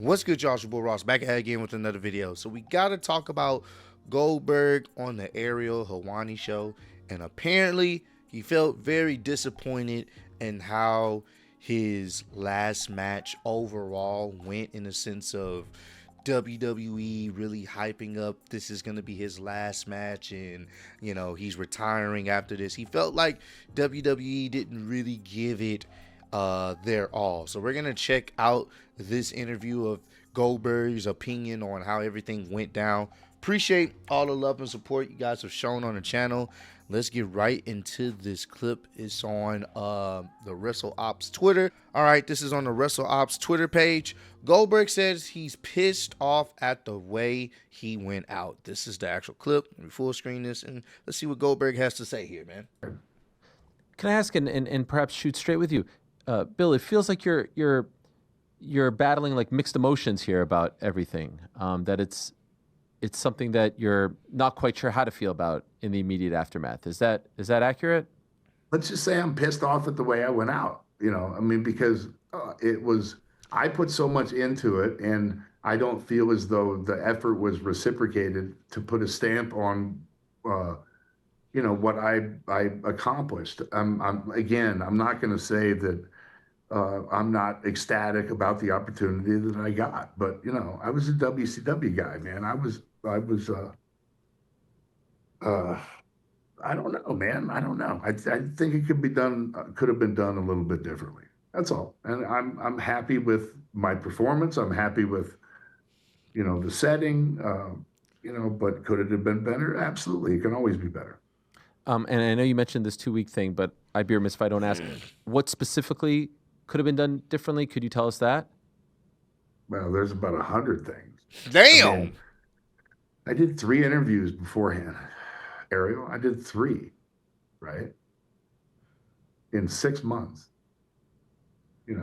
What's good, y'all? It's your boy Ross back at it again with another video. So we gotta talk about Goldberg on the Ariel Helwani show, and apparently he felt very disappointed in how his last match overall went, in the sense of WWE really hyping up this is gonna be his last match, and he's retiring after this. He felt like WWE didn't really give it their all. So we're gonna check out this interview of Goldberg's opinion on how everything went down. Appreciate all the love and support you guys have shown on the channel. Let's get right into this clip. It's on the WrestleOps Twitter. All right, this is on the WrestleOps Twitter page. Goldberg says he's pissed off at the way he went out. This is the actual clip. Let me full screen this, and let's see what Goldberg has to say here, man. Can I ask, and perhaps shoot straight with you, Bill? It feels like you're battling like mixed emotions here about everything. That it's something that you're not quite sure how to feel about in the immediate aftermath. Is that accurate? Let's just say I'm pissed off at the way I went out. Because I put so much into it, and I don't feel as though the effort was reciprocated to put a stamp on, what I accomplished. I'm not going to say that I'm not ecstatic about the opportunity that I got, but I was a WCW guy, man. I was. I don't know, man. I don't know. I think it could have been done a little bit differently. That's all. And I'm happy with my performance. I'm happy with, the setting. But could it have been better? Absolutely. It can always be better. And I know you mentioned this 2-week thing, but I'd be remiss if I don't ask, what specifically could have been done differently? Could you tell us that? Well, there's about 100 things. Damn. I did 3 interviews beforehand, Ariel. I did 3, right? In 6 months. It's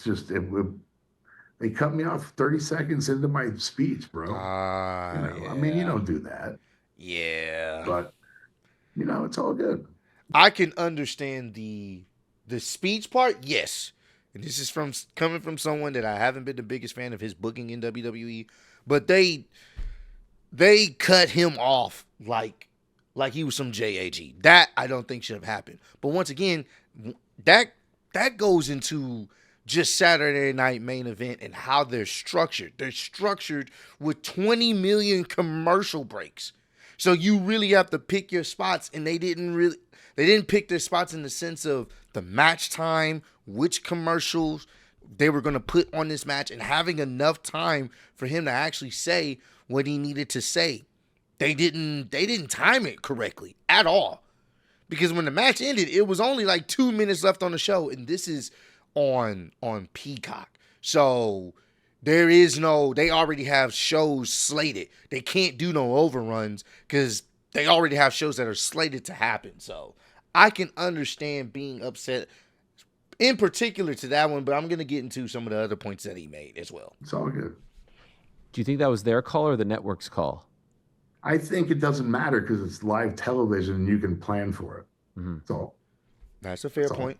just, they cut me off 30 seconds into my speech, bro. Yeah. You don't do that. Yeah. But, it's all good. I can understand the speech part, yes. And this is coming from someone that I haven't been the biggest fan of his booking in WWE, but they cut him off like he was some JAG. That I don't think should have happened. But once again, that goes into just Saturday Night Main Event and how they're structured. They're structured with 20 million commercial breaks. So you really have to pick your spots, and they didn't pick their spots in the sense of the match time, which commercials they were going to put on this match, and having enough time for him to actually say what he needed to say. They didn't time it correctly at all. Because when the match ended, it was only like 2 minutes left on the show, and this is on Peacock. So they already have shows slated. They can't do no overruns because they already have shows that are slated to happen. So I can understand being upset in particular to that one, but I'm going to get into some of the other points that he made as well. It's all good. Do you think that was their call or the network's call? I think it doesn't matter because it's live television and you can plan for it. Mm-hmm. That's a fair point.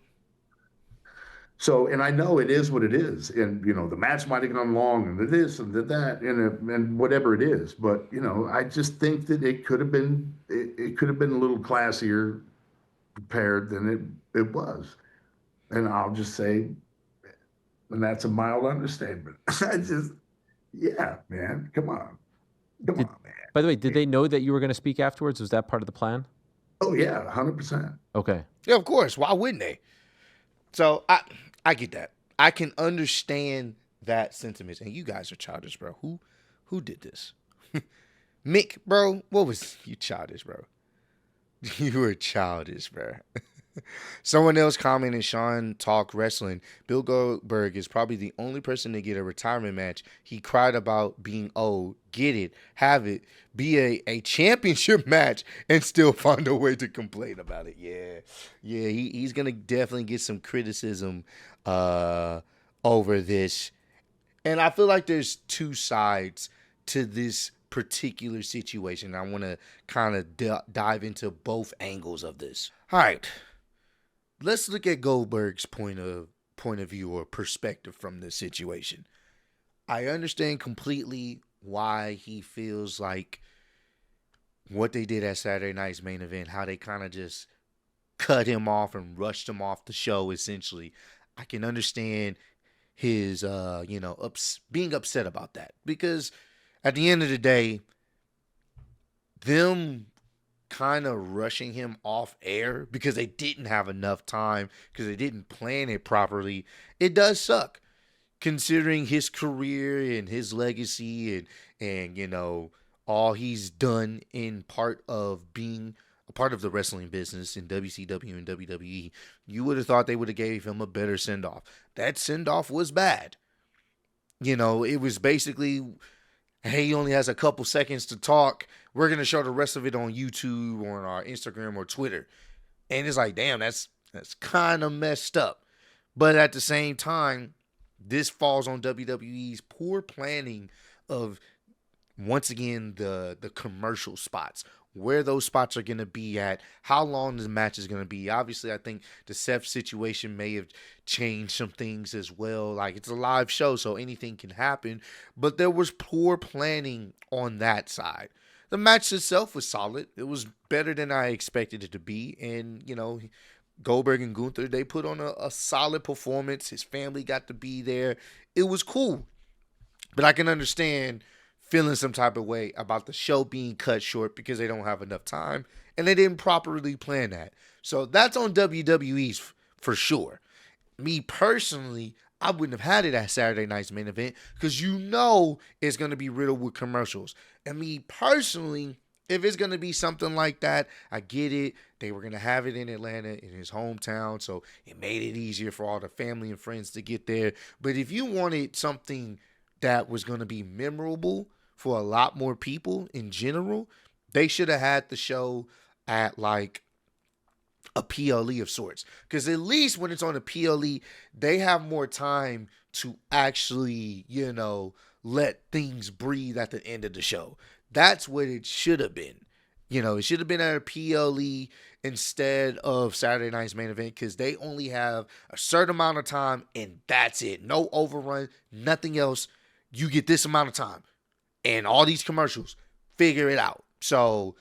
So, and I know it is what it is, and the match might have gone long, and this and that, and whatever it is. But I just think that it could have been a little classier prepared than it was, and I'll just say, and that's a mild understatement. Yeah, man, come on, man. By the way, did they know that you were going to speak afterwards? Was that part of the plan? Oh yeah, 100%. Okay. Yeah, of course. Why wouldn't they? So I get that. I can understand that sentiment. And you guys are childish, bro. Who did this? Mick, bro. What was you childish, bro? You were childish, bro. Someone else commented, Sean Talk Wrestling. Bill Goldberg is probably the only person to get a retirement match. He cried about being old. Get it. Have it. Be a championship match and still find a way to complain about it. Yeah. He's going to definitely get some criticism over this. And I feel like there's 2 sides to this particular situation. I want to kind of dive into both angles of this. All right. Let's look at Goldberg's point of point of view or perspective from this situation. I understand completely why he feels like what they did at Saturday night's main event, how they kind of just cut him off and rushed him off the show, essentially. I can understand his, being upset about that. Because at the end of the day, them kind of rushing him off air because they didn't have enough time, because they didn't plan it properly, it does suck. Considering his career and his legacy and all he's done in part of being a part of the wrestling business in WCW and WWE, you would have thought they would have gave him a better send-off. That send-off was bad. It was basically, hey, he only has a couple seconds to talk. We're going to show the rest of it on YouTube or on our Instagram or Twitter. And it's like, damn, that's kind of messed up. But at the same time, this falls on WWE's poor planning of, once again, the commercial spots, where those spots are going to be at, how long the match is going to be. Obviously, I think the Seth situation may have changed some things as well. Like, it's a live show, so anything can happen. But there was poor planning on that side. The match itself was solid. It was better than I expected it to be. And, Goldberg and Gunther, they put on a solid performance. His family got to be there. It was cool. But I can understand feeling some type of way about the show being cut short because they don't have enough time and they didn't properly plan that. So that's on WWE's for sure. Me personally, I wouldn't have had it at Saturday night's main event because it's going to be riddled with commercials. And me personally, if it's going to be something like that, I get it. They were going to have it in Atlanta, in his hometown, so it made it easier for all the family and friends to get there. But if you wanted something that was going to be memorable for a lot more people in general, they should have had the show at like a PLE of sorts. Because at least when it's on a PLE, they have more time to actually, let things breathe at the end of the show. That's what it should have been. It should have been at a PLE instead of Saturday night's main event because they only have a certain amount of time and that's it. No overrun, nothing else. You get this amount of time. And all these commercials, figure it out. So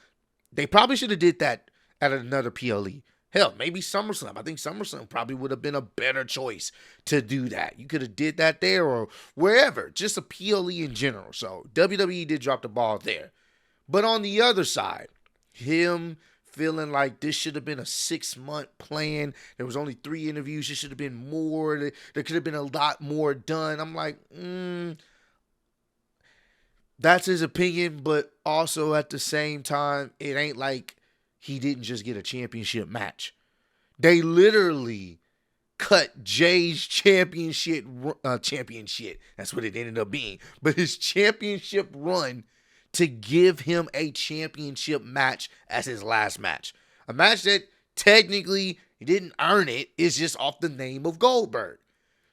they probably should have did that at another PLE. Hell, maybe SummerSlam. I think SummerSlam probably would have been a better choice to do that. You could have did that there or wherever. Just a PLE in general. So WWE did drop the ball there. But on the other side, him feeling like this should have been a 6-month plan. There was only 3 interviews. It should have been more. There could have been a lot more done. I'm like, that's his opinion. But also at the same time, it ain't like he didn't just get a championship match. They literally cut Jay's championship. That's what it ended up being. But his championship run to give him a championship match as his last match. A match that technically he didn't earn it. It's just off the name of Goldberg.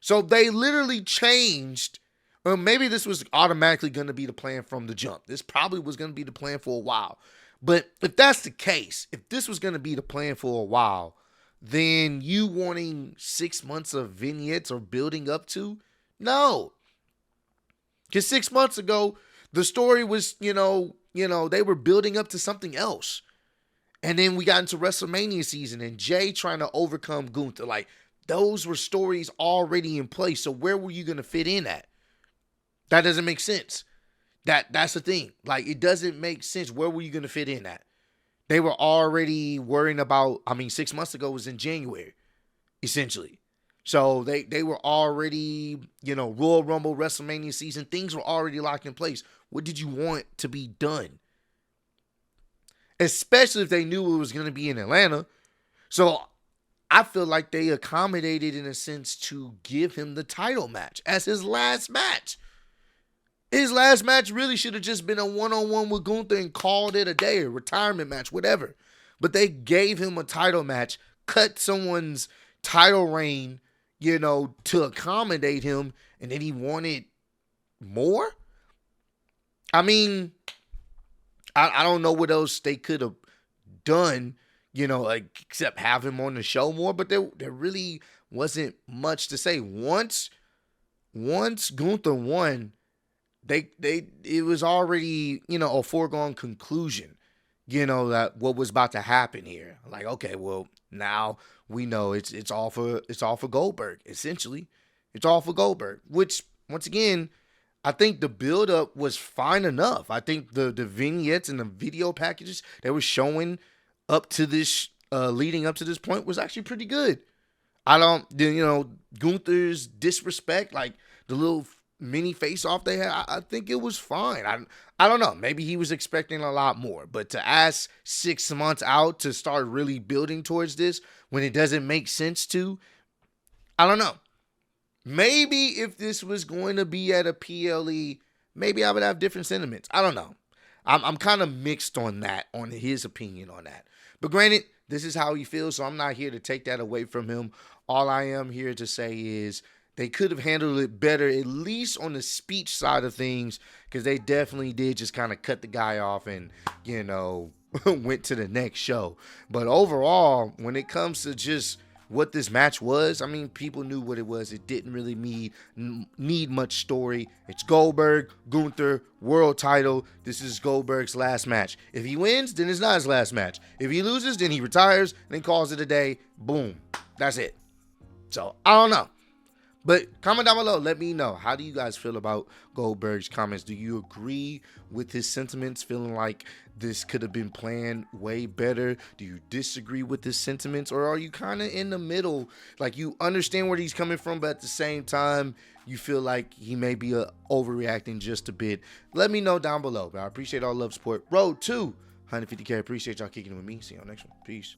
So they literally changed. Well, maybe this was automatically going to be the plan from the jump. This probably was going to be the plan for a while. But if that's the case, if this was going to be the plan for a while, then you wanting 6 months of vignettes or building up to? No. Because 6 months ago, the story was, they were building up to something else. And then we got into WrestleMania season and Jay trying to overcome Gunther. Like, those were stories already in place. So where were you going to fit in at? That doesn't make sense. That's the thing. Like, it doesn't make sense. Where were you going to fit in at? They were already worrying about, 6 months ago was in January, essentially. So they were already, Royal Rumble, WrestleMania season. Things were already locked in place. What did you want to be done? Especially if they knew it was going to be in Atlanta. So I feel like they accommodated in a sense to give him the title match as his last match. His last match really should have just been a one-on-one with Gunther and called it a day, a retirement match, whatever. But they gave him a title match, cut someone's title reign, to accommodate him, and then he wanted more? I don't know what else they could have done, except have him on the show more, but there really wasn't much to say. Once Gunther won, they it was already, a foregone conclusion, that what was about to happen here. Like, okay, well, now we know it's all for Goldberg, essentially. It's all for Goldberg, which once again, I think the build up was fine enough. I think the vignettes and the video packages that were showing up to this leading up to this point was actually pretty good. I don't, Gunther's disrespect, like the little mini face off they had, I think it was fine. I don't know. Maybe he was expecting a lot more, but to ask 6 months out to start really building towards this when it doesn't make sense to, I don't know. Maybe if this was going to be at a PLE, maybe I would have different sentiments. I don't know. I'm kind of mixed on that, on his opinion on that. But granted, this is how he feels, so I'm not here to take that away from him. All I am here to say is they could have handled it better, at least on the speech side of things, because they definitely did just kind of cut the guy off and, went to the next show. But overall, when it comes to just what this match was, I mean, people knew what it was. It didn't really need much story. It's Goldberg, Gunther, world title. This is Goldberg's last match. If he wins, then it's not his last match. If he loses, then he retires, then calls it a day. Boom. That's it. So, I don't know. But comment down below. Let me know. How do you guys feel about Goldberg's comments? Do you agree with his sentiments, feeling like this could have been planned way better? Do you disagree with his sentiments? Or are you kind of in the middle? Like, you understand where he's coming from, but at the same time, you feel like he may be overreacting just a bit? Let me know down below. But I appreciate all love, support. Road to 150K. Appreciate y'all kicking it with me. See y'all next one. Peace.